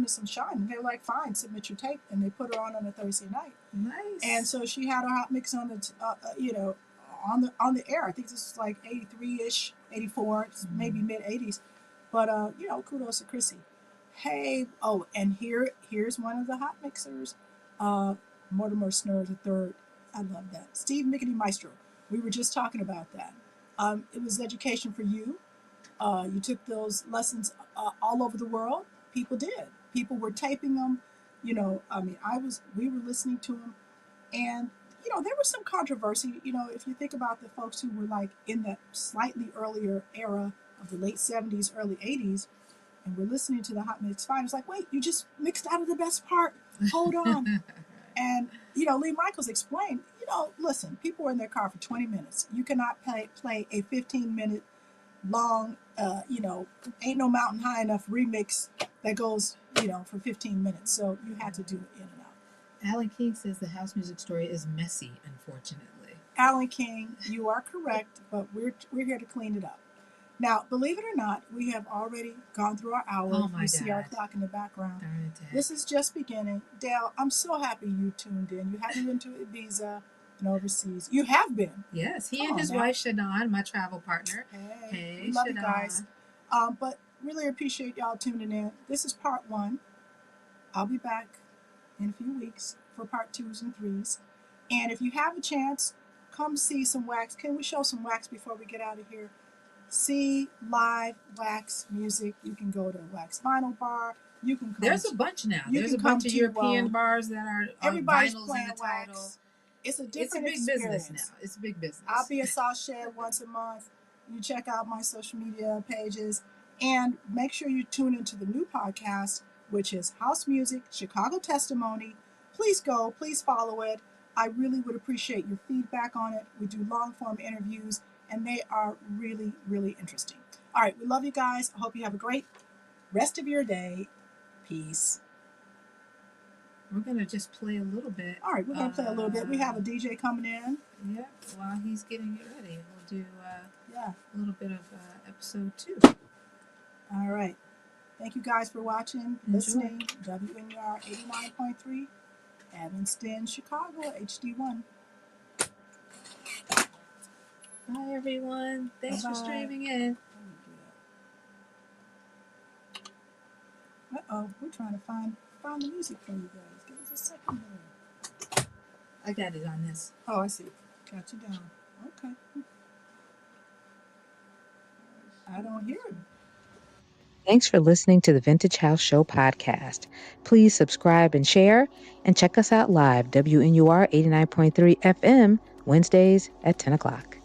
Speaker 1: some shine?" And they're like, "Fine, submit your tape." And they put her on a Thursday night.
Speaker 2: Nice.
Speaker 1: And so she had a hot mix on the on the air. I think this was like 83-ish, 84, maybe mid 80s. But kudos to Chrissy. Hey, oh, and here's one of the hot mixers, Mortimer Snurr III. I love that. Steve Mickety Maestro. We were just talking about that. It was education for you. You took those lessons all over the world. People did. People were taping them. We were listening to them, and there was some controversy. If you think about the folks who were like in that slightly earlier era of the late 70s, early 80s, and we're listening to the Hot Mix 5. It's like, wait, you just mixed out of the best part. Hold on. And, Lee Michaels explained, listen, people were in their car for 20 minutes. You cannot play a 15-minute long, ain't no mountain high enough remix that goes, for 15 minutes. So you had to do it in and out.
Speaker 2: Alan King says the house music story is messy, unfortunately.
Speaker 1: Alan King, you are correct, but we're here to clean it up. Now, believe it or not, we have already gone through our hour.
Speaker 2: Oh my
Speaker 1: you see our clock in the background.
Speaker 2: Darn it.
Speaker 1: This is just beginning. Dale, I'm so happy you tuned in. You haven't been to Ibiza and overseas. You have been.
Speaker 2: Yes, he and his wife, Shadon, my travel partner.
Speaker 1: Hey, we love you guys. But really appreciate y'all tuning in. This is part 1. I'll be back in a few weeks for part 2s and 3s. And if you have a chance, come see some wax. Can we show some wax before we get out of here? See live wax music. You can go to Wax Vinyl Bar. You can come.
Speaker 2: There's a bunch now. There's a bunch of European bars that are
Speaker 1: everybody's
Speaker 2: vinyls
Speaker 1: playing
Speaker 2: in the title.
Speaker 1: Wax. It's a different
Speaker 2: big business now. It's a big business.
Speaker 1: I'll be at Sauce Shed once a month. You check out my social media pages and make sure you tune into the new podcast, which is House Music Chicago Testimony. Please go. Please follow it. I really would appreciate your feedback on it. We do long form interviews, and they are really, really interesting. All right, we love you guys. I hope you have a great rest of your day. Peace.
Speaker 2: We're going to just play a little bit.
Speaker 1: All right, we're going to play a little bit. We have a DJ coming in.
Speaker 2: Yeah, while he's getting it ready, we'll do a little bit of episode 2.
Speaker 1: All right. Thank you guys for watching, listening. WNUR 89.3, Evanston, Chicago, HD1.
Speaker 2: Bye, everyone. Thanks for streaming in.
Speaker 1: Uh-oh, we're trying to find the music for you guys. Give us a second here.
Speaker 2: I got it on this.
Speaker 1: Oh, I see. Got you down. Okay. I don't hear it.
Speaker 3: Thanks for listening to the Vintage House Show podcast. Please subscribe and share, and check us out live, WNUR 89.3 FM, Wednesdays at 10 o'clock.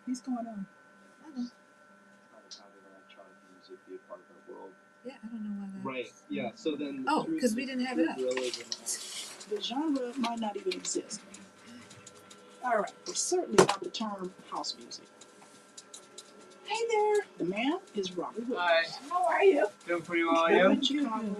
Speaker 1: What's going on?
Speaker 2: I don't. Yeah, I don't know why that.
Speaker 4: Right. Yeah. So then.
Speaker 2: Oh, because we didn't have it up.
Speaker 1: The genre might not even exist. All right. We're certainly not the term house music. Hey there. The man is Robert Williams.
Speaker 4: Hi.
Speaker 1: How are you?
Speaker 4: Doing pretty well, are you?
Speaker 1: Chicago.